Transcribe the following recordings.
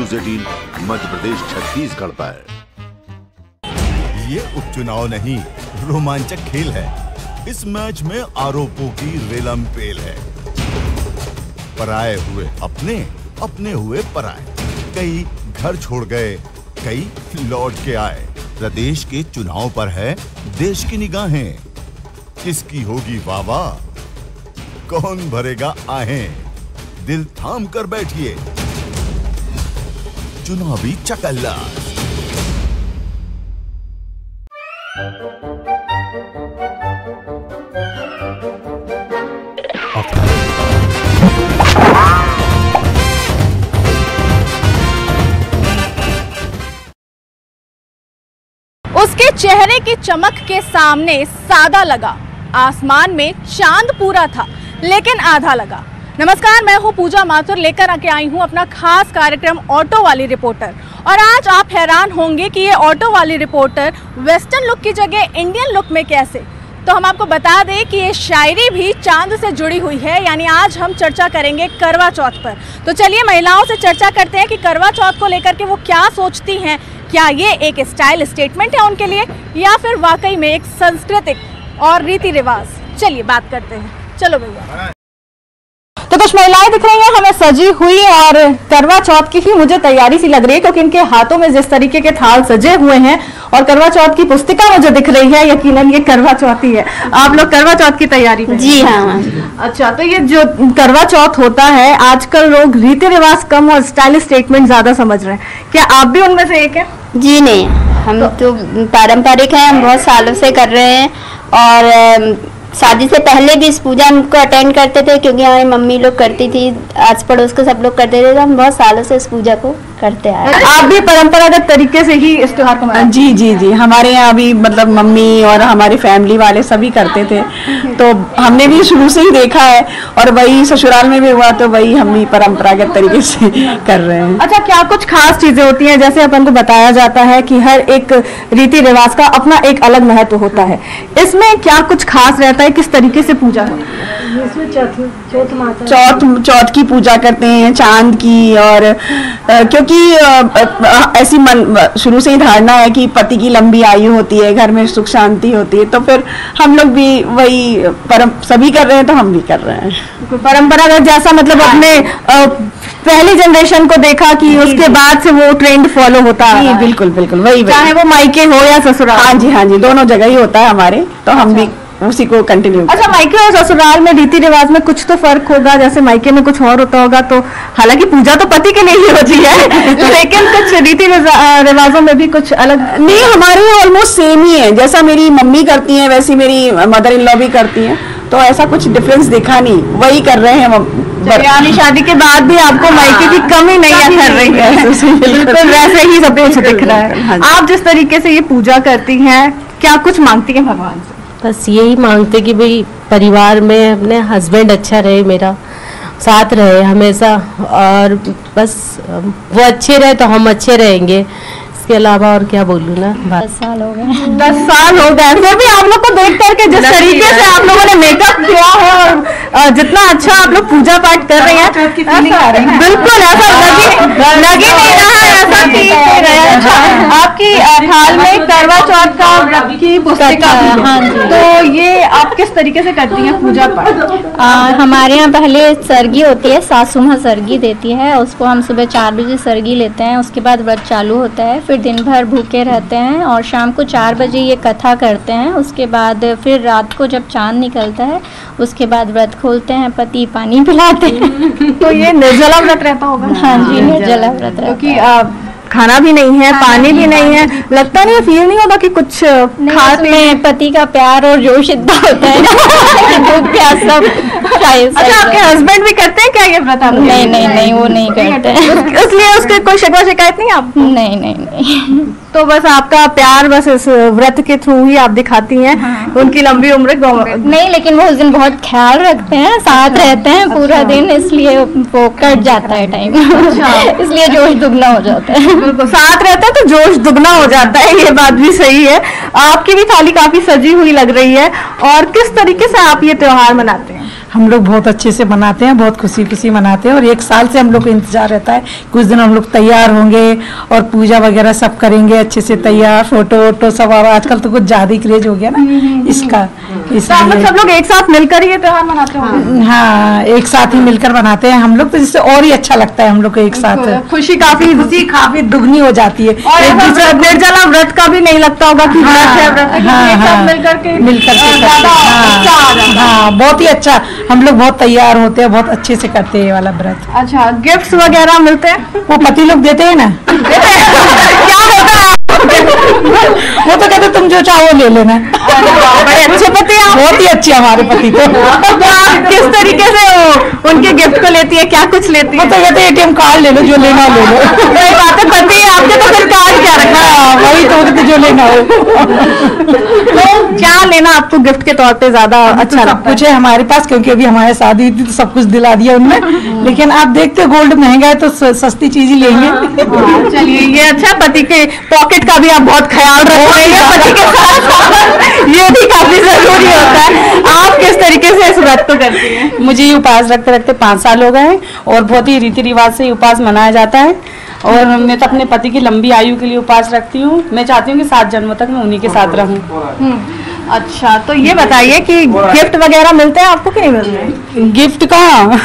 News 18 Madhya Pradesh Chhattisgarh पर। ये उपचुनाव नहीं, रोमांचक खेल है। इस मैच में आरोपों की रेलम पेल है। पराए हुए अपने, अपने हुए पराए। कई घर छोड़ गए, कई लौट के आए। प्रदेश के चुनाव पर है देश की निगाहें। किसकी होगी वाह, कौन भरेगा आहें। दिल थाम कर बैठिए, चुनावी चकल्ला। उसके चेहरे की चमक के सामने सादा लगा। आसमान में चांद पूरा था लेकिन आधा लगा। नमस्कार, मैं हूं पूजा माथुर, लेकर आके आई हूं अपना खास कार्यक्रम ऑटो वाली रिपोर्टर। और आज आप हैरान होंगे कि ये ऑटो वाली रिपोर्टर वेस्टर्न लुक की जगह इंडियन लुक में कैसे। तो हम आपको बता दें कि ये शायरी भी चांद से जुड़ी हुई है, यानी आज हम चर्चा करेंगे करवा चौथ पर। तो चलिए महिलाओं से चर्चा करते हैं कि करवा चौथ को लेकर के वो क्या सोचती हैं। क्या ये एक स्टाइल स्टेटमेंट है उनके लिए या फिर वाकई में एक सांस्कृतिक और रीति रिवाज। चलिए बात करते हैं, चलो भैया। तो कुछ महिलाएं दिख रही हैं हमें सजी हुई, और करवा चौथ की ही मुझे तैयारी सी लग रही है क्योंकि इनके हाथों में जिस तरीके के थाल सजे हुए हैं और करवा चौथ की पुस्तिका मुझे दिख रही है, यकीनन ये करवा चौथ ही है। आप लोग करवा चौथ की तैयारी में? जी हाँ। अच्छा, तो ये जो करवा चौथ होता है, आजकल लोग रीति रिवाज कम और स्टाइल स्टेटमेंट ज्यादा समझ रहे हैं, क्या आप भी उनमें से एक है? जी नहीं, हम तो पारंपरिक हैं, हम बहुत सालों से कर रहे हैं। और शादी से पहले भी इस पूजा को अटेंड करते थे क्योंकि हमारी मम्मी लोग करती थी, आस पड़ोस के सब लोग करते थे, तो हम बहुत सालों से इस पूजा को करते आए। आप भी परंपरागत तरीके से ही इस त्योहार को मनाते? जी जी जी, हमारे यहाँ भी मतलब मम्मी और हमारी फैमिली वाले सभी करते थे, तो हमने भी शुरू से ही देखा है और वही ससुराल में भी हुआ, तो वही हम भी परंपरागत तरीके से कर रहे हैं। अच्छा, क्या कुछ खास चीजें होती हैं? जैसे अपन को बताया जाता है कि हर एक रीति रिवाज का अपना एक अलग महत्व होता है, इसमें क्या कुछ खास रहता है? किस तरीके से पूजा होती है? चौथ की पूजा करते हैं, चांद की, और क्योंकि ऐसी शुरू से ही धारणा है कि पति की लंबी आयु होती है, घर में सुख शांति होती है, तो फिर हम लोग भी वही सभी कर रहे हैं, तो हम भी कर रहे हैं परंपरागत जैसा। मतलब अपने पहली जनरेशन को देखा कि उसके बाद से वो ट्रेंड फॉलो होता है। बिल्कुल बिल्कुल वही, चाहे वो मायके हो या ससुराल। हाँ जी, दोनों जगह ही होता है हमारे, तो हम भी उसी को कंटिन्यू। अच्छा, मायके और ससुराल में रीति रिवाज में कुछ तो फर्क होगा, जैसे मायके में कुछ और होता होगा, तो हालांकि पूजा तो पति के लिए ही होती है लेकिन कुछ रीति रिवाजों में भी कुछ अलग? नहीं, हमारे ऑलमोस्ट सेम ही है। जैसा मेरी मम्मी करती है वैसी मेरी मदर इन लॉ भी करती हैं, तो ऐसा कुछ डिफरेंस दिखा नहीं, वही कर रहे हैं। यानी शादी के बाद भी आपको मायके की कमी नहीं कर रही है? बिल्कुल वैसे ही सब कुछ दिख रहा है। आप जिस तरीके से ये पूजा करती हैं, क्या कुछ मांगती हैं भगवान से? बस यही मांगते कि भाई परिवार में अपने हस्बैंड अच्छा रहे, मेरा साथ रहे हमेशा, और बस वो अच्छे रहे तो हम अच्छे रहेंगे। इसके अलावा और क्या बोलूँ ना। 10 साल हो गए। 10 साल हो गए, फिर भी आप लोग को देख करके जिस तरीके से आप लोगों ने मेकअप किया है और जितना अच्छा आप लोग पूजा पाठ कर रहे हैं, बिल्कुल ऐसा लग ही नहीं रहा है, ऐसा फील नहीं रहा है। अच्छा, आपकी थाल में करवा चौथ की पुस्तिका, हाँ जी, तो ये आप किस तरीके से करती हैं पूजा पाठ? हमारे यहाँ पहले सरगी होती है, सासू माँ सरगी देती है, उसको हम सुबह 4 बजे सरगी लेते हैं, उसके बाद व्रत चालू होता है, फिर दिन भर भूखे रहते हैं और शाम को 4 बजे ये कथा करते हैं। उसके बाद फिर रात को जब चांद निकलता है उसके बाद व्रत खोलते हैं, पति पानी पिलाते हैं। तो ये निर्जला व्रत रहता होगा? हाँ जी, निर्जला व्रत रहता है, क्योंकि खाना भी नहीं है, पानी भी नहीं है, लगता नहीं, फील नहीं होता कि कुछ खास में पति का प्यार और जोश इतना होता है दूध प्यास सब। अच्छा, आपके हस्बैंड भी करते हैं क्या ये व्रत? नहीं, वो नहीं करते हैं। इसलिए उसके कोई शिकवा शिकायत नहीं आप? नहीं। तो बस आपका प्यार बस इस व्रत के थ्रू ही आप दिखाती हैं। हाँ। उनकी लंबी उम्र नहीं, लेकिन वो उस दिन बहुत ख्याल रखते हैं, साथ रहते हैं पूरा दिन, इसलिए वो कट जाता है टाइम। इसलिए जोश दुगना हो जाता है। बिल्कुल, साथ रहता है तो जोश दुगना हो जाता है, ये बात भी सही है। आपकी भी थाली काफी सजी हुई लग रही है, और किस तरीके से आप ये त्योहार मनाते हैं? हम लोग बहुत अच्छे से मनाते हैं, बहुत खुशी खुशी मनाते हैं। और 1 साल से हम लोग को इंतजार रहता है, कुछ दिन हम लोग तैयार होंगे और पूजा वगैरह सब करेंगे अच्छे से तैयार, फोटो वोटो सब। और आजकल तो कुछ ज्यादा ही क्रेज हो गया ना इसका, इसलिए सब लोग एक साथ मिलकर ही त्योहार मनाते हैं। हाँ, एक साथ ही मिलकर मनाते हैं हम लोग, तो जिससे और ही अच्छा लगता है हम लोग को एक साथ। खुशी काफी दुगनी हो जाती है। और निर्जला व्रत का भी नहीं लगता होगा कि मिलकर के हाँ, बहुत ही अच्छा। हम लोग बहुत तैयार होते हैं, बहुत अच्छे से करते हैं ये वाला व्रत। अच्छा, गिफ्ट्स वगैरह मिलते हैं? वो पति लोग देते हैं ना। क्या होता है? वो तो कहते तुम जो चाहो ले लेना। बड़े अच्छे पति हैं, बहुत ही अच्छे हमारे पति तो। किस तरीके से वो उनके गिफ्ट को लेती है, क्या कुछ लेती है? वो तो कहते ATM कार्ड ले लो, जो लेना ले लो। वही बात है, पति है आपके तो फिर कार्ड क्या रखना? वही तो कहते जो लेना हो। तो क्या लेना आपको गिफ्ट के तौर पे ज्यादा अच्छा लगता है? कुछ है हमारे पास, क्योंकि अभी हमारी शादी थी तो सब कुछ दिला दिया उनने। लेकिन आप देखते गोल्ड महंगा है तो सस्ती चीज ही लेंगे। चलिए, ये अच्छा, पति के पॉकेट का भी आप बहुत ख्याल रख रहे हैं पति के साथ, ये भी काफी जरूरी होता है। आप किस तरीके से इस व्रत को करती हैं? मुझे ये उपास रखते रखते 5 साल हो गए हैं और बहुत ही रीति रिवाज से ये उपास मनाया जाता है। और मैं तो अपने पति की लंबी आयु के लिए उपास रखती हूँ। मैं चाहती हूँ कि 7 जन्मों तक मैं उन्हीं के साथ रहूँ। अच्छा, तो ये बताइए कि गिफ्ट वगैरह मिलते हैं आपको कि नहीं मिलते हैं? गिफ्ट कहाँ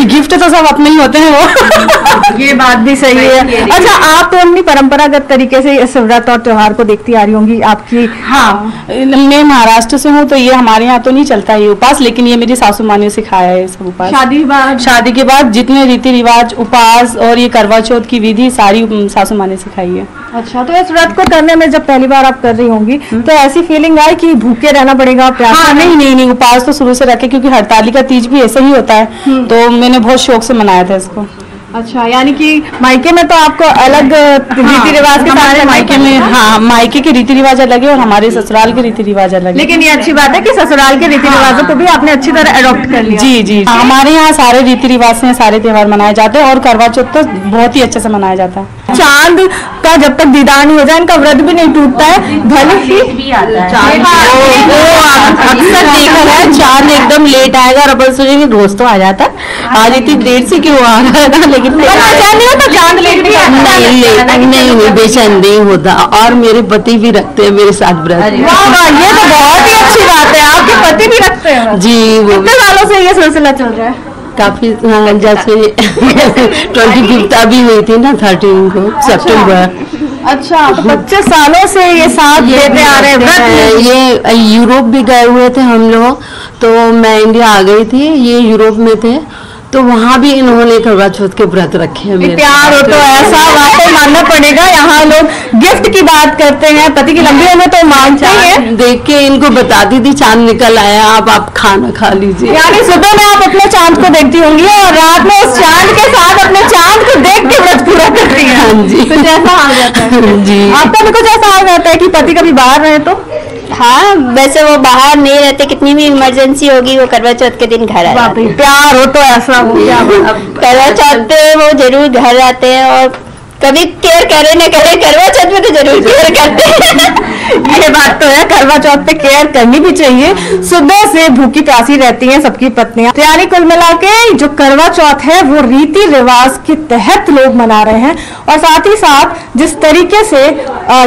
गिफ्ट तो सब अपने ही होते हैं वो। ये बात भी सही है। अच्छा, आप तो अपनी परंपरागत तरीके से इस व्रत और त्योहार को देखती आ रही होंगी आपकी। हाँ, मैं महाराष्ट्र से हूँ तो ये हमारे यहाँ तो नहीं चलता ये उपास, लेकिन ये मेरी सासू माँ ने सिखाया है सब उपास। शादी के बाद जितने रीति रिवाज, उपास और ये करवा चौथ की विधि सारी सासू माँ ने सिखाई है। अच्छा, तो इस व्रत को करने में जब पहली बार आप कर रही होंगी तो ऐसी फीलिंग आई कि भूखे रहना पड़ेगा, प्यासा? हाँ, नहीं, उपास तो शुरू से रखे, क्योंकि हरतालिका तीज भी ऐसे ही होता है, तो मैंने बहुत शौक से मनाया था इसको। अच्छा, यानी कि मायके में तो आपको अलग रीति रिवाज के साथ मायके में, हाँ, मायके के रीति रिवाज अलग है और हमारे ससुराल के रीति रिवाज अलग है। लेकिन ये अच्छी बात है कि ससुराल के रीति रिवाजों को भी आपने अच्छी तरह अडॉप्ट कर लिया। जी, हमारे यहाँ सारे रीति रिवाज से सारे त्योहार मनाए जाते हैं और करवा चौथ तो बहुत ही अच्छे से मनाया जाता है। चांद का जब तक दीदार नहीं हो जाए इनका व्रत भी नहीं टूटता है। भले ही अक्सर देखा है चांद एकदम लेट आएगा और अपन सोचेंगे रोज तो आ जाता, आज इतनी देर से क्यों आ रहा था, लेकिन चांद लेट भी नहीं बेचैन नहीं होता। और मेरे पति भी रखते हैं मेरे साथ व्रत। ये तो बहुत ही अच्छी बात है, आपके पति भी रखते हैं? जी, वो कितने सालों से ये सिलसिला चल रहा है? काफी, जैसे 25 अभी हुई थी ना 13 को सितंबर। अच्छा, तो 25 सालों से ये साथ देते आ रहे हैं। ये यूरोप भी गए हुए थे हम लोग, तो मैं इंडिया आ गई थी, ये यूरोप में थे, तो वहाँ भी इन्होंने करवा चौथ के व्रत रखे हैं। प्यार हो तो ऐसा वाकई मानना पड़ेगा। यहाँ लोग गिफ्ट की बात करते हैं, पति की लंबी उम्र तो मानते हैं। देख के इनको बताती थी चांद निकल आया, आप खाना खा लीजिए। यानी सुबह में आप अपने चांद को देखती होंगी और रात में उस चांद के साथ अपने चांद को देख के व्रत पूरा करती हैं। हाँ जी, कुछ ऐसा आ जाता है जी। आपका भी कुछ ऐसा आ जाता है कि पति कभी बाहर रहे तो? हाँ, वैसे वो बाहर नहीं रहते, कितनी भी इमरजेंसी होगी वो करवा चौथ के दिन घर आते हैं। प्यार हो तो ऐसा हो गया। करवा चौथ पे वो जरूर घर आते हैं और कभी केयर करे न करे करवा चौथ में तो जरूर केयर करते हैं। ये बात तो है, करवा चौथ पे केयर करनी भी चाहिए। सुबह से भूखी प्यासी रहती हैं सबकी पत्नियां। तो यानी कुल मिला के जो करवा चौथ है वो रीति रिवाज के तहत लोग मना रहे हैं और साथ ही साथ जिस तरीके से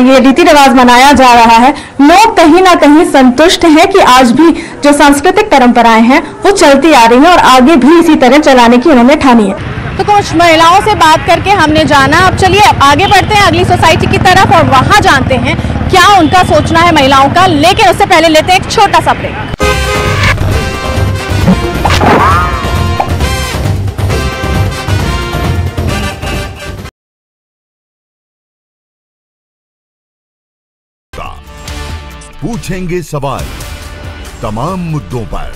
ये रीति रिवाज मनाया जा रहा है, लोग कहीं ना कहीं संतुष्ट हैं कि आज भी जो सांस्कृतिक परंपराएं हैं वो चलती आ रही हैं और आगे भी इसी तरह चलाने की उन्होंने ठानी है। तो कुछ महिलाओं से बात करके हमने जाना। अब चलिए आगे बढ़ते हैं अगली सोसाइटी की तरफ और वहां जानते हैं क्या उनका सोचना है महिलाओं का। लेकिन उससे पहले लेते हैं एक छोटा सा ब्रेक। पूछेंगे सवाल तमाम मुद्दों पर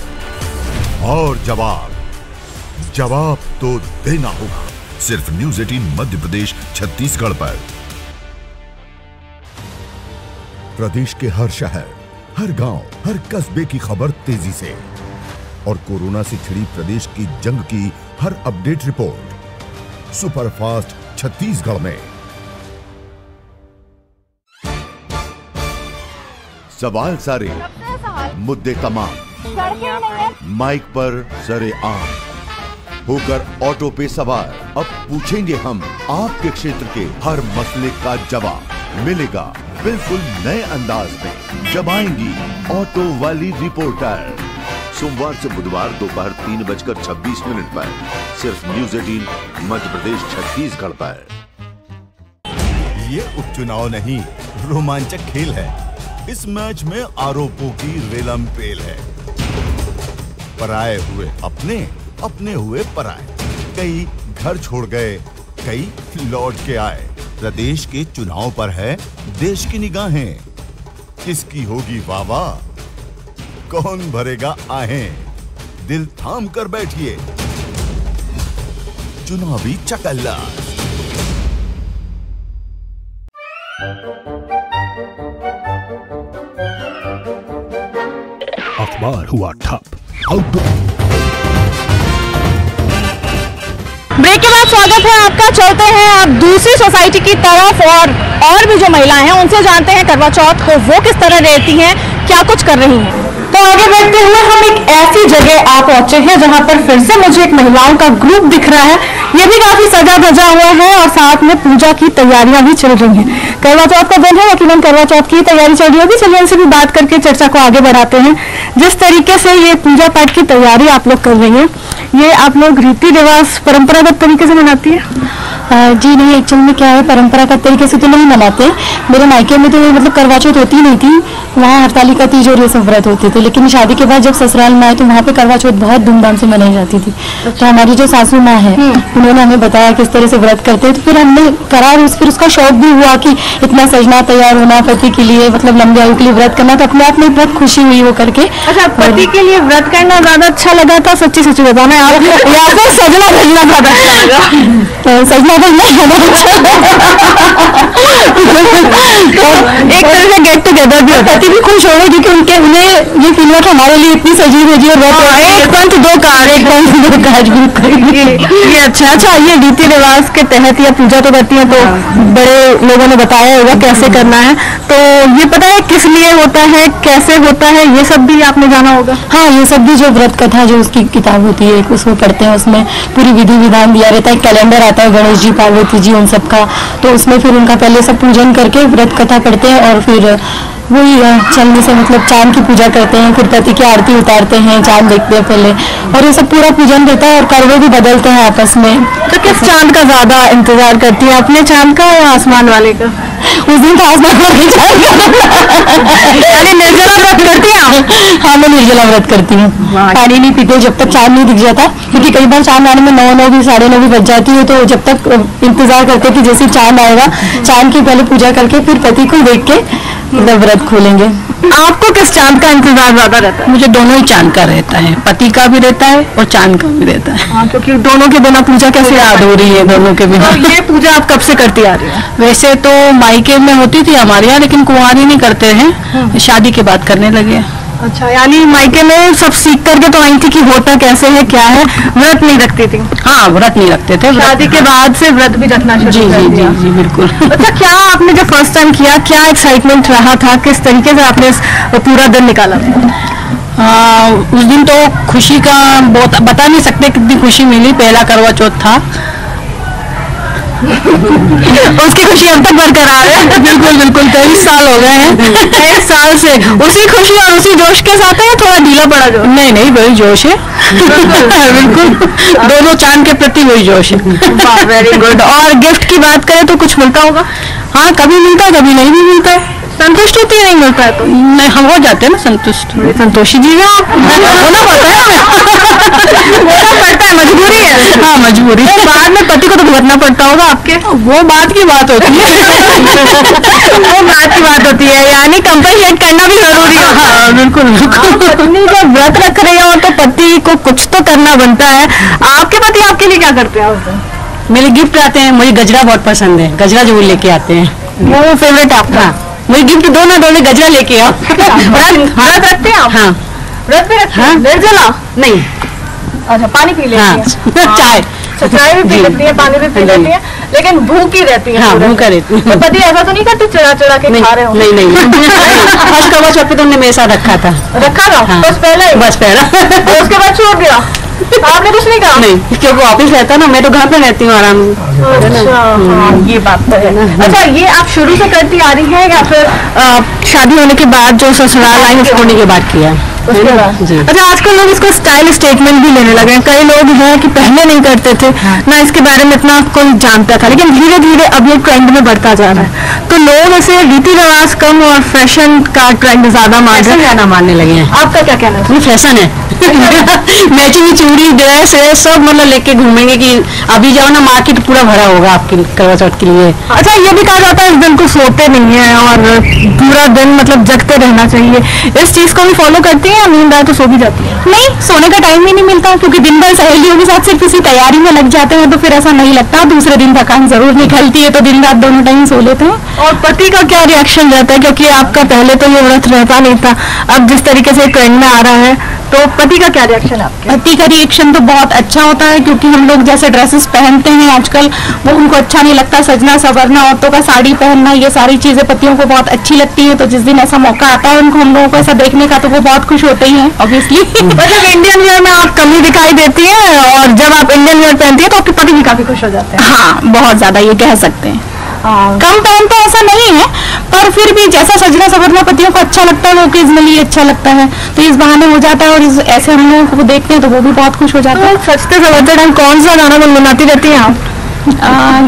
और जवाब तो देना होगा। सिर्फ न्यूज़ 18 मध्य प्रदेश छत्तीसगढ़ पर। प्रदेश के हर शहर, हर गांव, हर कस्बे की खबर तेजी से और कोरोना से छिड़ी प्रदेश की जंग की हर अपडेट रिपोर्ट सुपरफास्ट छत्तीसगढ़ में। सवाल सारे, मुद्दे तमाम, माइक पर सरेआम होकर ऑटो पे सवार, अब पूछेंगे हम आपके क्षेत्र के हर मसले का जवाब मिलेगा बिल्कुल नए अंदाज में। जब आएंगी ऑटो वाली रिपोर्टर, सोमवार से बुधवार दोपहर 3:26 पर सिर्फ न्यूज़ 18 मध्य प्रदेश छत्तीसगढ़ पर। ये उपचुनाव नहीं, रोमांचक खेल है। इस मैच में आरोपों की रेलम पेल है। पराए हुए अपने, अपने हुए पराए। कई घर छोड़ गए, कई लौट के आए। प्रदेश के चुनाव पर है देश की निगाहें। किसकी होगी वाह, कौन भरेगा आहें। दिल थाम कर बैठिए, चुनावी चकल्ला। अखबार हुआ ठप। आउटडोर ब्रेक के बाद स्वागत है आपका। चलते हैं अब दूसरी सोसाइटी की तरफ और भी जो महिलाएं हैं उनसे जानते हैं करवा चौथ को वो किस तरह रहती हैं, क्या कुछ कर रही हैं। तो आगे बढ़ते हुए हम एक ऐसी जगह आ पहुंचे हैं जहां पर फिर से मुझे एक महिलाओं का ग्रुप दिख रहा है। ये भी काफी सजा धजा हुआ है और साथ में पूजा की तैयारियां भी चल रही हैं। करवा चौथ का दिन है, यकीनन करवा चौथ की तैयारी चल रही होगी। चलिए इनसे भी बात करके चर्चा को आगे बढ़ाते हैं। जिस तरीके से ये पूजा पाठ की तैयारी आप लोग कर रही हैं, ये आप लोग रीति रिवाज परंपरागत तरीके से मनाती है? जी नहीं, एक्चुअल में क्या है, परंपरागत तरीके से तो नहीं मनाते। मेरे मायके में तो मतलब करवा चौथ होती नहीं थी, वहाँ हरतालिका तीज और ये सब व्रत होते थे। लेकिन शादी के बाद जब ससुराल में आए तो वहाँ पे करवा चौथ बहुत धूमधाम से मनाई जाती थी। तो हमारी जो सासू माँ है उन्होंने हमें बताया किस तरह से व्रत करते हैं, तो फिर हमने करा। फिर उसका शौक भी हुआ कि इतना सजना तैयार होना पति के लिए, मतलब लंबे आयु के लिए व्रत करना, तो अपने आप में बहुत खुशी हुई वो करके। अच्छा, पति के लिए व्रत करना ज्यादा अच्छा लगा था? सच्ची सच्ची बताना या फिर सजना धजना ज्यादा अच्छा लगा? सजना धजना एक तरह से गेट टुगेदर भी होता है। पति भी खुश हो गए क्योंकि उन्हें ये फील हुआ कि हमारे लिए इतनी सजी धजी और एक पंथ दो कार ये अच्छा। ये रीति रिवाज के तहत या पूजा तो करती है, तो बड़े लोगों ने बताया होगा कैसे करना है, तो ये पता है किस लिए होता है, कैसे होता है, ये सब भी आपने जाना होगा? हाँ, ये सब भी जो व्रत कथा जो उसकी किताब होती है उसको पढ़ते हैं, उसमें पूरी विधि विधान दिया रहता है। कैलेंडर आता है गणेश जी, पार्वती जी, उन सब का, तो उसमें फिर उनका पहले सब पूजन करके व्रत कथा पढ़ते हैं और फिर वही चलने से मतलब चांद की पूजा करते हैं, फिर पति की आरती उतारते हैं, चांद देखते हैं पहले, और ये सब पूरा पूजन रहता है और करवे भी बदलते हैं आपस में। तो किस चांद का ज्यादा इंतजार करती है, अपने चांद का या आसमान वाले का? उस दिन तो आसमान वाले यानी निर्जला व्रत करती हैं आप? हाँ, मैं निर्जला व्रत करती हूँ, पानी नहीं पीते जब तक चांद नहीं दिख जाता, क्योंकि कई बार चांद आने में 9 भी 9:30 भी बज जाती है। तो जब तक इंतजार करते कि जैसे चांद आएगा, चांद की पहले पूजा करके फिर पति को देख के मतलब व्रत खोलेंगे। आपको किस चांद का इंतजार ज्यादा रहता है? मुझे दोनों ही चांद का रहता है, पति का भी रहता है और चांद का भी रहता है। हाँ, क्योंकि दोनों के बिना पूजा कैसे याद हो रही है, दोनों के बिना। तो ये पूजा आप कब से करती आ रही है? वैसे तो मायके में होती थी हमारे यहाँ, लेकिन कुंवारी नहीं करते हैं, शादी के बाद करने लगे। अच्छा, यानी मायके में सब सीख करके तो आई थी कि होता कैसे है, क्या है, व्रत नहीं रखती थी? हाँ, व्रत नहीं रखते थे, शादी के बाद से व्रत भी रखना शुरू कर दिया? जी बिल्कुल। अच्छा, क्या आपने जब फर्स्ट टाइम किया, क्या एक्साइटमेंट रहा था, किस तरीके से आपने पूरा दिन निकाला? उस दिन तो खुशी का बहुत बता नहीं सकते कितनी खुशी मिली। पहला करवा चौथ था, उसकी खुशी अब तक बरकरार है? बिल्कुल बिल्कुल, 23 साल हो गए हैं। 23 साल से उसी खुशी और उसी जोश के साथ है, थोड़ा ढीला पड़ा जोश? नहीं, वही जोश है। बिल्कुल, दोनों चांद के प्रति वही जोश है। Very good. और गिफ्ट की बात करें तो कुछ मिलता होगा? हाँ, कभी मिलता है, कभी नहीं भी मिलता है। संतुष्ट होती है? नहीं मिलता है तो? नहीं, हम हो जाते हैं ना संतुष्ट। संतोषी जी है आप? होना पड़ता है, मजबूरी है। हाँ, मजबूरी। तो बाद में पति को तो भुगतना पड़ता होगा आपके? वो बात की बात होती है। वो बात की बात होती है, यानी कंपनसेट करना भी जरूरी है। हाँ, बिल्कुल बिल्कुल। पत्नी जब व्रत रख रही हो तो पति को कुछ तो करना बनता है। आपके पति आपके लिए क्या करते हैं? मेरे गिफ्ट आते हैं, मुझे गजरा बहुत पसंद है, गजरा जरूर लेके आते हैं, वो फेवरेट आपका? मुझे गिफ्ट दोनों गजरा लेके आओ। व्रत रखते हैं आप? हाँ, व्रत भी रखते हैं? निर्जला? नहीं। अच्छा, पानी पी लेते हैं? चाय अच्छा, चाय भी पी लेती है, पानी भी पी लेती है, लेकिन भूखी रहती है। हाँ, भूखा रहती है। तो पति ऐसा तो नहीं करते चढ़ा चढ़ा के खा रहे हो? नहीं फर्स्ट करवा चौथ पे तो उन्होंने मेरे साथ रखा था। हाँ। बस पहला उसके बाद छोड़ दिया? आपने कुछ नहीं कहा? नहीं, क्योंकि ऑफिस रहता ना, मैं तो घर पे रहती हूँ आराम से। अच्छा, हाँ, ये बात तो है। अच्छा, ये आप शुरू से करती आ रही है या फिर शादी होने के बाद जो ससुराल आई होने के बाद किया? अच्छा, आजकल लोग इसको स्टाइल स्टेटमेंट भी लेने लगे हैं। कई लोग हैं कि पहले नहीं करते थे ना, इसके बारे में इतना कोई जानता था, लेकिन धीरे धीरे अब ये ट्रेंड में बढ़ता जा रहा है। तो लोग ऐसे रीति रिवाज कम और फैशन का ट्रेंड ज्यादा मानने लगे हैं। आपका क्या कहना है? फैशन है मैचिंग चूड़ी ड्रेस है सब मतलब लेके घूमेंगे कि अभी जाओ ना मार्केट पूरा भरा होगा आपके करवा चौथ के लिए। अच्छा, ये भी कहा जाता है इस दिन को सोते नहीं है और पूरा दिन मतलब जगते रहना चाहिए, इस चीज को भी फॉलो करती है या नींद आए तो सो भी जाती है? नहीं, सोने का टाइम ही नहीं मिलता, क्योंकि दिन भर सहेलियों के साथ सिर्फ इसी तैयारी में लग जाते हैं, तो फिर ऐसा नहीं लगता। दूसरे दिन थकान जरूर निकलती है, तो दिन रात दोनों टाइम सो लेते हैं। और पति का क्या रिएक्शन रहता है, क्योंकि आपका पहले तो ये व्रत रहता नहीं था, अब जिस तरीके से ट्रेंड में आ रहा है, तो पति का क्या रिएक्शन है आपके? पति का रिएक्शन तो बहुत अच्छा होता है, क्योंकि हम लोग जैसे ड्रेसेस पहनते हैं आजकल वो उनको अच्छा नहीं लगता। सजना संवरना, औरतों का साड़ी पहनना, ये सारी चीजें पतियों को बहुत अच्छी लगती है। तो जिस दिन ऐसा मौका आता है उनको, हम लोगों को ऐसा देखने का, तो वो बहुत खुश होते ही हैं ऑब्वियसली। मतलब इंडियन वेयर में आप कमी दिखाई देती है और जब आप इंडियन वेयर पहनती है तो आपके पति भी काफी खुश हो जाते हैं। हाँ, बहुत ज्यादा, ये कह सकते हैं। कम पहनते ऐसा नहीं है, पर फिर भी जैसा सजना संवरना पतियों को अच्छा लगता है, वो ओकेजनली अच्छा लगता है, तो इस बहाने हो जाता है। और ऐसे हम लोगों को देखते हैं तो वो भी बहुत खुश हो जाते हैं। सजते संवरते टाइम कौन सा गाना गुनगुनाती रहती हैं आप?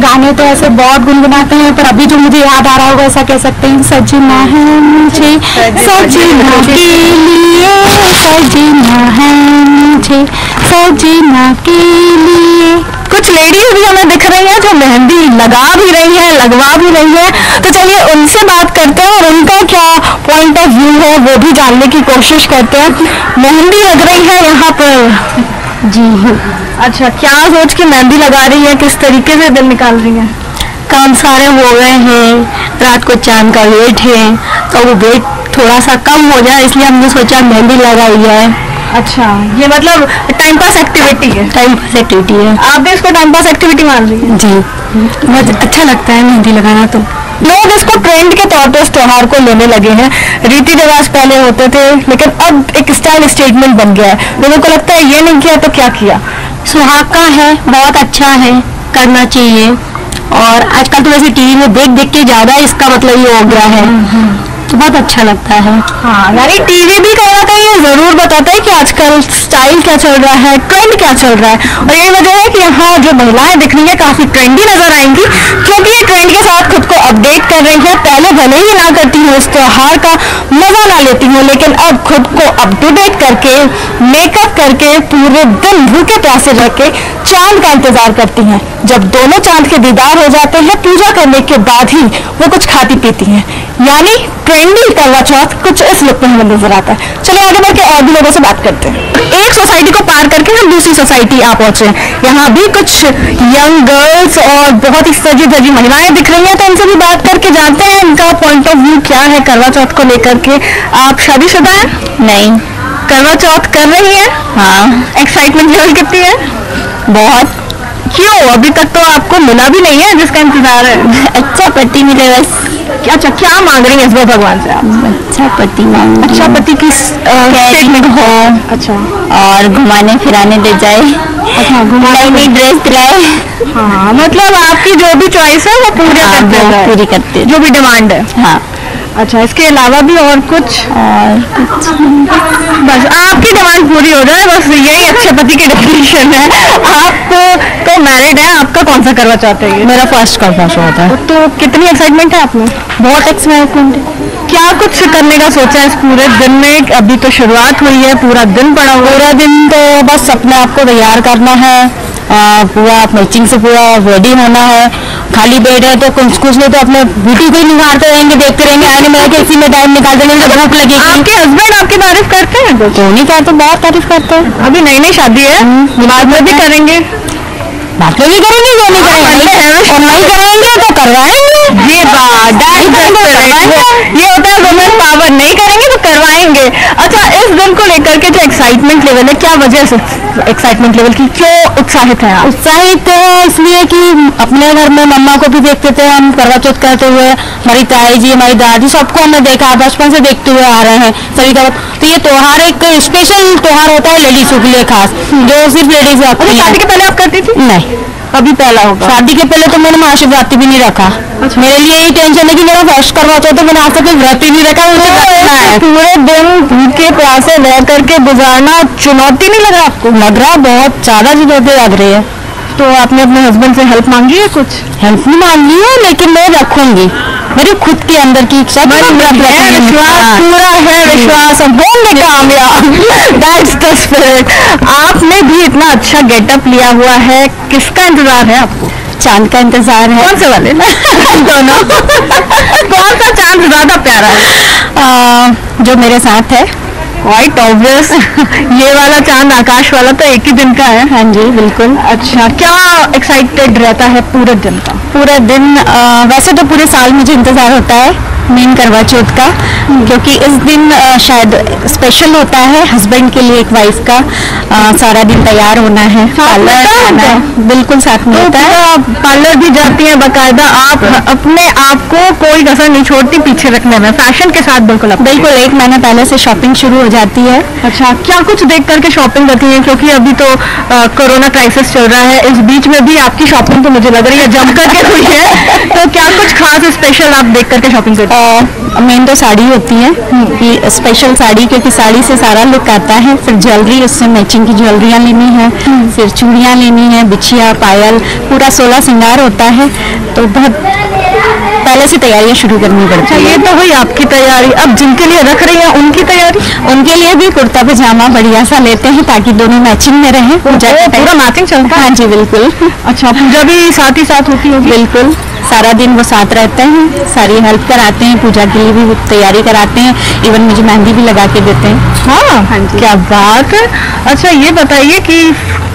गाने तो ऐसे बहुत गुनगुनाते हैं, पर अभी जो मुझे याद आ रहा होगा ऐसा कह सकते हैं, सजना है मुझे सजना के लिए, सजना है मुझे सजना के लिए। कुछ लेडीज भी हमें दिख रही हैं जो मेहंदी लगा भी रही हैं, लगवा भी रही हैं, तो चलिए उनसे बात करते हैं और उनका क्या पॉइंट ऑफ व्यू है वो भी जानने की कोशिश करते हैं। मेहंदी लग रही है यहाँ पर जी। अच्छा, क्या सोच के मेहंदी लगा रही है, किस तरीके से दिन निकाल रही है? काम सारे हो गए हैं, रात को चांद का वेट है, तो वो वेट थोड़ा सा कम हो जाए इसलिए हमने सोचा मेहंदी लगाई जाए। अच्छा, ये मतलब टाइम पास एक्टिविटी है? टाइम पास एक्टिविटी है। आप भी इसको टाइम पास एक्टिविटी मान रही है? जी, मुझे अच्छा लगता है मेहंदी लगाना। तो लोग इसको ट्रेंड के तौर पे इस त्योहार को लेने लगे हैं। रीति रिवाज पहले होते थे, लेकिन अब एक स्टाइल स्टेटमेंट बन गया है। लोगों को लगता है ये नहीं किया तो क्या किया। सुहाग का है, बहुत अच्छा है, करना चाहिए। और आजकल तो वैसे टीवी में देख देख के ज्यादा इसका मतलब ये हो गया है, तो बहुत अच्छा लगता है। हाँ, यानी टीवी भी कहीं ना कहीं ये जरूर बताता है कि आजकल स्टाइल क्या चल रहा है, ट्रेंड क्या चल रहा है। और यही वजह है कि यहाँ जो महिलाएं दिख रही है काफी ट्रेंडी नजर आएंगी, क्योंकि ये ट्रेंड के साथ खुद को अपडेट कर रही है। पहले भले ही ना करती हूँ, इस त्योहार का मजा ना लेती हूँ, लेकिन अब खुद को अप टू डेट करके, मेकअप करके, पूरे दिन भूखे प्यासे रह के चांद का इंतजार करती हैं। जब दोनों चांद के दीदार हो जाते हैं, पूजा करने के बाद ही वो कुछ खाती पीती हैं। यानी ट्रेंडी करवा चौथ कुछ इस लुक में हमें नजर आता है। चलिए आगे बढ़ के और भी लोगों से बात करते हैं। एक सोसाइटी को पार करके हम दूसरी सोसाइटी आ पहुंचे। यहाँ भी कुछ यंग गर्ल्स और बहुत ही सजी धजी महिलाएं दिख रही हैं, तो उनसे भी बात करके जानते हैं इनका पॉइंट ऑफ व्यू क्या है करवा चौथ को लेकर के। आप शादीशुदा हैं? नहीं। करवा चौथ कर रही है? हाँ। एक्साइटमेंट लेवल कितनी है? बहुत। क्यों, अभी तक तो आपको मिला भी नहीं है जिसका इंतजार है? अच्छा पति मिले बस। अच्छा, क्या मांग रही है इस बार भगवान से आप? अच्छा पति मांग। अच्छा पति की स्टेटमेंट हो। अच्छा, और घुमाने फिराने ले जाए। अच्छा, नई ड्रेस दिलाए। हाँ, मतलब आपकी जो भी चॉइस है वो पूरा करते हैं, पूरी करते हैं, जो भी डिमांड है। हाँ। अच्छा, इसके अलावा भी और कुछ? बस आपकी डिमांड पूरी हो जाए, बस यही अच्छे पति की डेफिनेशन है। आप तो मैरिड है, आपका कौन सा करवा चाहते हैं? मेरा फर्स्ट करवा चौथ है। तो कितनी एक्साइटमेंट है आपने? बहुत एक्साइटमेंट है। क्या कुछ करने का सोचा है इस पूरे दिन में? अभी तो शुरुआत हुई है, पूरा दिन पड़ा हुआ। पूरा दिन तो बस अपने आप को तैयार करना है, पूरा मैचिंग से पूरा रेडी होना है। खाली बेड है तो कुछ नहीं तो अपने ब्यूटी को ही निखारते रहेंगे, देखते रहेंगे, आने में आके इसी में टाइम निकाल देंगे, भूख लगेगी। आपके हस्बैंड आपकी तारीफ करते हैं? तो नहीं कहते, बहुत तारीफ करते हैं। अभी नई नई शादी है, बाद में भी करेंगे? बाद में भी करेंगे, जो नहीं करेंगे और नहीं कराएंगे तो करवाएंगे। ये बात ये होता है वुमेन पावर, नहीं करेंगे तो करवाएंगे। अच्छा, इस दिन को लेकर के जो एक्साइटमेंट लेवल है, क्या वजह से एक्साइटमेंट लेवल की, क्यों उत्साहित है आप? उत्साहित है इसलिए कि अपने घर में मम्मा को भी देखते थे हम करवा चौथ करते हुए, हमारी ताई जी, हमारी दादी, सबको हमने देखा, बचपन से देखते हुए आ रहे हैं सभी का। तो ये त्योहार एक स्पेशल त्योहार होता है लेडीजों के लिए खास, जो सिर्फ लेडीज। शादी के पहले आप करती थी? नहीं, अभी पहला होगा। शादी के पहले तो मैंने महाशिवरात्रि भी नहीं रखा। मेरे लिए यही टेंशन है कि मेरा फर्स्ट करवा चौथ है, मैंने आज तक व्रत ही नहीं रखा। पूरे दिन भूखे प्यासे रह करके गुजारना चुनौती नहीं लगा आपको? लग रहा, बहुत ज्यादा चुनौती लग रही है। तो आपने अपने हस्बैंड से हेल्प मांगी है? कुछ हेल्प नहीं मांगी है, लेकिन मैं रखूंगी, मेरी खुद के अंदर की इच्छा, विश्वास पूरा है, विश्वास होंगे कामयाब। That's the spirit. आपने भी इतना अच्छा गेटअप लिया हुआ है, किसका इंतजार है आपको? चांद का इंतजार है। कौन से वाले? दोनों। कौन सा चांद ज्यादा प्यारा है? जो मेरे साथ है। Quite obvious. ये वाला चांद, आकाश वाला तो एक ही दिन का है। हाँ जी बिल्कुल। अच्छा, क्या एक्साइटेड रहता है पूरे दिन का? पूरा दिन वैसे तो पूरे साल मुझे इंतजार होता है मेन करवा चौथ का, क्योंकि इस दिन शायद स्पेशल होता है हस्बैंड के लिए, एक वाइफ का सारा दिन तैयार होना है, पार्लर जाना है। बिल्कुल साथ में होता है। पार्लर भी जाती है बाकायदा आप? अपने आप को कोई कसर नहीं छोड़ती पीछे रखने में, फैशन के साथ? बिल्कुल बिल्कुल। एक महीना पहले से शॉपिंग शुरू हो जाती है। अच्छा, क्या कुछ देख करके शॉपिंग करती है? क्योंकि अभी तो कोरोना क्राइसिस चल रहा है, इस बीच में भी आपकी शॉपिंग तो मुझे लग रही है जम करके हुई है। तो क्या कुछ खास स्पेशल आप देख करके शॉपिंग करती है? मेन तो साड़ी होती है कि स्पेशल साड़ी, क्योंकि साड़ी से सारा लुक आता है। फिर ज्वेलरी, उससे मैचिंग की ज्वेलरियाँ लेनी है, फिर चूड़ियाँ लेनी है, बिछिया, पायल, पूरा 16 श्रृंगार होता है। तो बहुत पहले से तैयारियां शुरू करनी पड़ती है। ये तो हुई आपकी तैयारी। अब जिनके लिए रख रही हैं उनकी तैयारी? उनके लिए भी कुर्ता पजामा बढ़िया सा लेते हैं ताकि दोनों मैचिंग में रहे। पूरा मैचिंग चलता है? हाँ जी बिल्कुल। अच्छा, पूजा भी साथ ही साथ होती होगी? बिल्कुल, सारा दिन वो साथ रहते हैं, सारी हेल्प कराते हैं, पूजा के लिए भी तैयारी कराते हैं, इवन मुझे मेहंदी भी लगा के देते हैं। हाँ जी, क्या बात है। अच्छा, ये बताइए कि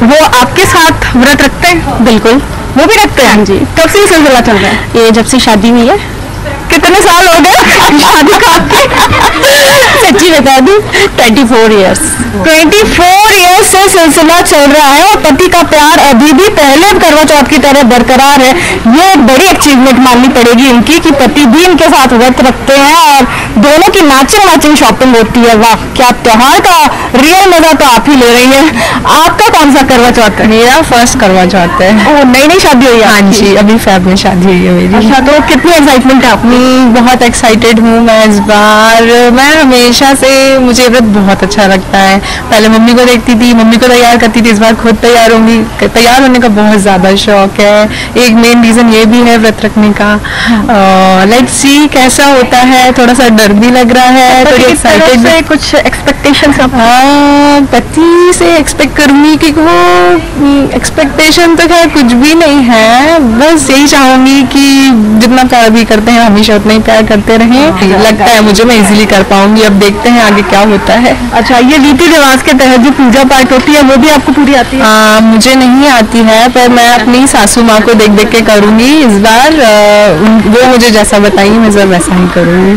वो आपके साथ व्रत रखते हैं? बिल्कुल, वो भी रखते हैं? हाँ जी। कब से सिलसिला चल रहा है? ये जब से शादी हुई है। कितने साल हो गए शादी का? सच्ची बता दूं, 24 ईयर्स। 24 ईयर्स से सिलसिला चल रहा है और पति का प्यार अभी भी पहले करवा चौथ की तरह बरकरार है। ये बड़ी अचीवमेंट माननी पड़ेगी इनकी कि पति भी इनके साथ व्रत रखते हैं और दोनों की मैचिंग शॉपिंग होती है। वाह, क्या त्योहार का रियल मजा तो आप ही ले रही है। आपका कौन सा करवा चौथ है? मेरा फर्स्ट करवा चौथ है। ओह, नई शादी हुई है? हाँ जी, अभी फेब में शादी हुई है मेरी। अच्छा, तो कितनी एक्साइटमेंट है आपने? बहुत एक्साइटेड हूँ मैं इस बार। मैं हमेशा से, मुझे व्रत बहुत अच्छा लगता है। पहले मम्मी को देखती थी, मम्मी को तैयार करती थी, इस बार खुद तैयार होंगी। तैयार होने का बहुत ज़्यादा शौक है। एक मेन रीज़न ये भी है व्रत रखने का। लेट्स सी कैसा होता है, थोड़ा सा डर भी लग रहा है, थोड़ी एक्साइटेड से। कुछ एक्सपेक्टेशन? पति से एक्सपेक्ट करूँगी कि वो एक्सपेक्टेशन तो खैर कुछ भी नहीं है, बस यही चाहूँगी कि जितना प्यार भी करते हैं हमेशा उतना ही प्यार करते रहें। लगता है मुझे मैं इजीली कर पाऊंगी, अब देखते हैं आगे क्या होता है। अच्छा, ये रीति रिवाज के तहत जो पूजा पाठ होती है वो भी आपको पूरी आती है? मुझे नहीं आती है, पर मैं अपनी सासू माँ को देख देख के करूँगी इस बार। वो मुझे जैसा बताएंगी मैं वैसा ही करूँगी।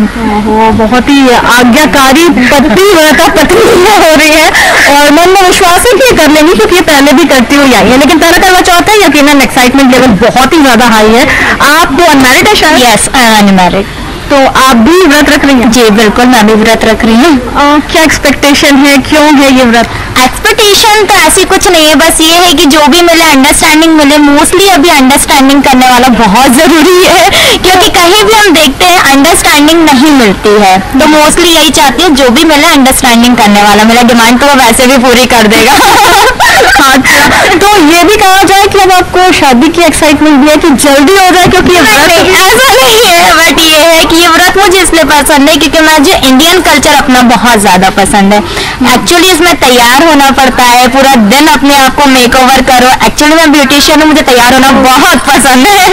वो बहुत ही आज्ञाकारी पति व्रता पत्नी हो रही है और मन में विश्वास है कि कर लेंगी, क्योंकि ये पहले भी करती हुई आई है। लेकिन पहला करवा चौथ है, यकीनन एक्साइटमेंट लेवल बहुत ही ज्यादा हाई है। आप तो अनमैरिड है शायद? Yes, I am unmarried. तो आप भी व्रत रख रही हैं? जी बिल्कुल, मैं भी व्रत रख रही हूँ। क्या एक्सपेक्टेशन है, क्यों है ये व्रत? एक्सपेक्टेशन तो ऐसी कुछ नहीं है, बस ये है कि जो भी मिले अंडरस्टैंडिंग मिले। मोस्टली अभी अंडरस्टैंडिंग करने वाला बहुत जरूरी है, क्योंकि कहीं भी हम देखते हैं अंडरस्टैंडिंग नहीं मिलती है। तो मोस्टली यही चाहती हूँ जो भी मिले अंडरस्टैंडिंग करने वाला। मेरा डिमांड तो वो वैसे भी पूरी कर देगा। अच्छा, तो ये भी कहा जाए कि अब आपको शादी की एक्साइटमेंट भी है कि जल्दी हो जाए? क्योंकि ऐसा नहीं है, बट ये है कि ये व्रत मुझे इसलिए पसंद है क्योंकि मुझे इंडियन कल्चर अपना बहुत ज्यादा पसंद है। एक्चुअली इसमें तैयार होना पड़ता है, पूरा दिन अपने आप को मेकओवर करो। एक्चुअली मैं ब्यूटिशियन हूँ, मुझे तैयार होना बहुत पसंद है।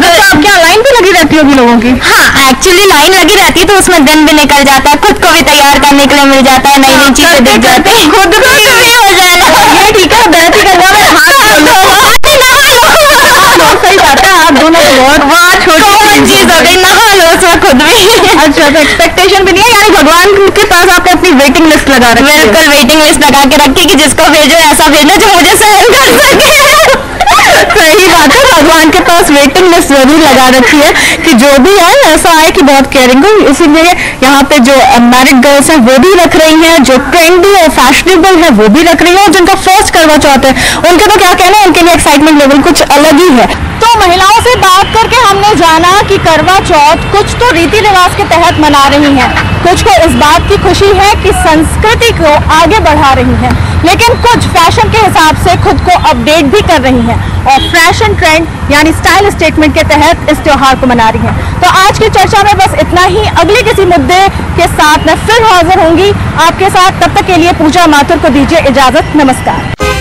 तो आप क्या लाइन भी लगी रहती होगी लोगों की? हाँ, एक्चुअली लाइन लगी रहती है, तो उसमें दिन भी निकल जाता है, खुद को भी तैयार करने के लिए मिल जाता है, नई नई चीजें दिख जाती है, खुद को भी हो जाएगा। ये ठीक है, बैठी करना में सही बात है। आप दोनों बहुत छोटी चीज हो गई, नहा लो, उसमें खुद भी। अच्छा, तो एक्सपेक्टेशन भी नहीं है, यानी भगवान के पास आपने अपनी वेटिंग लिस्ट लगा रखी है? बिल्कुल वेटिंग लिस्ट लगा के रखी कि जिसको भेजो ऐसा भेजना जो मुझे सहन कर सके। सही बात है, भगवान के पास वेटिंग लिस्ट जरूर लगा रखी है कि जो भी है ऐसा आए कि बहुत केयरिंग हो। इसीलिए यहाँ पे जो मैरिड गर्ल्स हैं वो भी रख रही हैं, जो ट्रेंडी और फैशनेबल है वो भी रख रही है, और जिनका फर्स्ट करवा चौथ है उनके तो क्या कहना है, उनके लिए एक्साइटमेंट लेवल कुछ अलग ही है। तो महिलाओं से बात करके हमने जाना कि करवा चौथ कुछ तो रीति रिवाज के तहत मना रही हैं, कुछ को इस बात की खुशी है कि संस्कृति को आगे बढ़ा रही हैं, लेकिन कुछ फैशन के हिसाब से खुद को अपडेट भी कर रही हैं और फैशन ट्रेंड यानी स्टाइल स्टेटमेंट के तहत इस त्योहार को मना रही हैं। तो आज की चर्चा में बस इतना ही। अगले किसी मुद्दे के साथ मैं फिर हाजिर होंगी आपके साथ। तब तक के लिए पूजा माथुर को दीजिए इजाजत। नमस्कार।